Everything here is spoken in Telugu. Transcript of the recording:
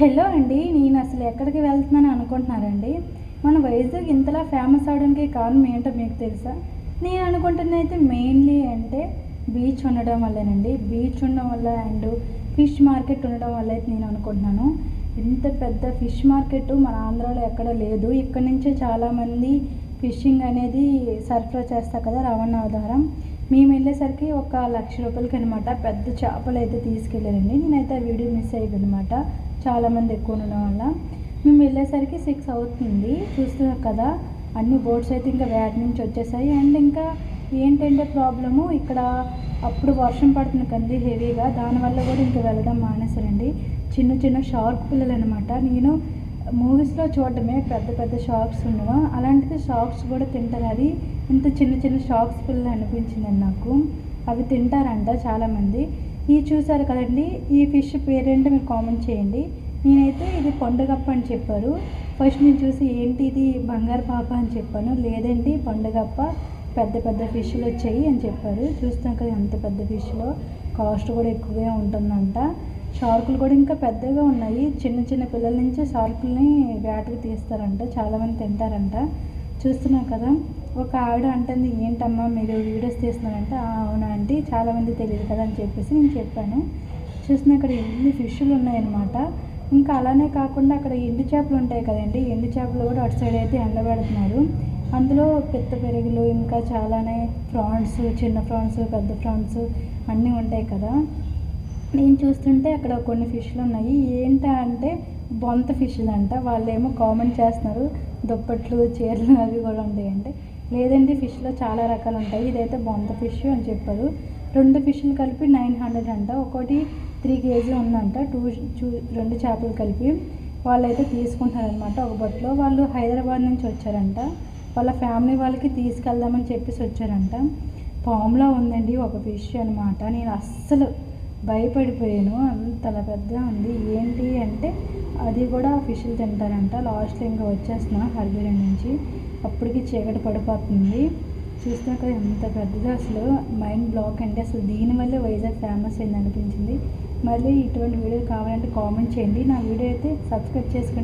హలో అండి. నేను అసలు ఎక్కడికి వెళ్తున్నాను అనుకుంటున్నారండి? మన వైజాగ్ ఇంతలా ఫేమస్ అవడానికి కారణం ఏంటో మీకు తెలుసా? నేను అనుకుంటున్నదైతే మెయిన్లీ అంటే బీచ్ ఉండడం వల్లేనండి. బీచ్ ఉండడం వల్ల అండ్ ఫిష్ మార్కెట్ ఉండడం వల్ల అయితే నేను అనుకుంటున్నాను. ఇంత పెద్ద ఫిష్ మార్కెట్ మన ఆంధ్రాలో ఎక్కడ లేదు. ఇక్కడ నుంచే చాలామంది ఫిషింగ్ అనేది సరఫరా చేస్తారు కదా, రవాణా ఆధారం. మేము వెళ్ళేసరికి ఒక ₹1,00,000 అనమాట పెద్ద చేపలు అయితే తీసుకెళ్ళారండి. నేనైతే ఆ వీడియో మిస్ అయిపోయింది అనమాట, చాలామంది ఎక్కువ ఉండడం వల్ల. మేము వెళ్ళేసరికి 6 అవుతుంది. చూస్తున్నారు కదా, అన్ని బోట్స్ అయితే ఇంకా వేట నుంచి వచ్చేసాయి. అండ్ ఇంకా ఏంటంటే ప్రాబ్లము ఇక్కడ అప్పుడు వర్షం పడుతుంది కండి హెవీగా, దానివల్ల కూడా ఇంకా వెళ్ళడం మానేశారండి. చిన్న చిన్న షార్క్ పిల్లలు అనమాట. నేను మూవీస్లో చూడడమే పెద్ద పెద్ద షార్క్స్ ఉండడం, అలాంటిది షార్క్స్ కూడా తింటారు. అది ఇంత చిన్న చిన్న షార్క్స్ పిల్లలు అనిపించిందండి నాకు. అవి తింటారంట చాలామంది. ఇవి చూసారు కదండి, ఈ ఫిష్ పేరేంటో మీరు కామెంట్ చేయండి. నేనైతే ఇది పండుగప్ప అని చెప్పారు. ఫస్ట్ నేను చూసి ఏంటి ఇది బంగారు పాప అని చెప్పాను. లేదండి పండుగప్ప, పెద్ద పెద్ద ఫిష్లు వచ్చాయి అని చెప్పారు. చూస్తాం కదా ఎంత పెద్ద ఫిష్లో, కాస్ట్ కూడా ఎక్కువగా ఉంటుందంట. షార్కులు కూడా ఇంకా పెద్దగా ఉన్నాయి. చిన్న చిన్న పిల్లల నుంచి షార్కుల్ని వేటకు తీస్తారంట, చాలామంది తింటారంట. చూస్తున్నాం కదా, ఒక ఆవిడ అంటుంది ఏంటమ్మా మీరు వీడియోస్ తీస్తున్నారంటే, అవునా ఆంటీ చాలామంది తెలియదు కదా అని చెప్పేసి నేను చెప్పాను. చూస్తున్నా ఇక్కడ ఎన్ని ఫిష్లు ఉన్నాయన్నమాట. ఇంకా అలానే కాకుండా అక్కడ ఎండు చేపలు ఉంటాయి కదండి, ఎండు చేపలు కూడా అటు సైడ్ అయితే ఎండబెడుతున్నారు. అందులో పెద్ద పెరుగులు ఇంకా చాలానే ప్రాన్స్, చిన్న ప్రాన్స్, పెద్ద ప్రాన్స్ అన్నీ ఉంటాయి కదా. నేను చూస్తుంటే అక్కడ కొన్ని ఫిష్లు ఉన్నాయి. ఏంటా అంటే బొంత ఫిష్లు అంట. వాళ్ళేమో కామెంట్ చేస్తున్నారు దుప్పట్లు చీరలు అవి కూడా ఉంటాయంటే, లేదండి ఫిష్లో చాలా రకాలు ఉంటాయి, ఇదైతే బొంత ఫిష్ అని చెప్పారు. 2 ఫిష్లు కలిపి 900 అంట. ఒకటి 3 kg ఉందంట. 2 చేపలు కలిపి వాళ్ళైతే తీసుకుంటారనమాట ఒక బొట్లో. వాళ్ళు హైదరాబాద్ నుంచి వచ్చారంట, వాళ్ళ ఫ్యామిలీ వాళ్ళకి తీసుకెళ్దామని చెప్పేసి వచ్చారంట. పాములా ఉందండి ఒక ఫిష్ అనమాట. నేను అస్సలు భయపడిపోయాను, అంతలా పెద్ద ఉంది. ఏంటి అంటే అది కూడా ఫిష్లు తింటారంట. లాస్ట్లో ఇంకా వచ్చేస్తున్నా హర్బీరా నుంచి, అప్పటికి చీకటి పడిపోతుంది. చూస్తున్నా కదా ఎంత పెద్దదో, అసలు మైండ్ బ్లాక్ అంటే అసలు దీనివల్లే వైజాగ్ ఫేమస్ అయింది అనిపించింది. మళ్ళీ ఇటువంటి వీడియో కావాలంటే కామెంట్ చేయండి. నా వీడియో అయితే సబ్స్క్రైబ్ చేసుకోండి.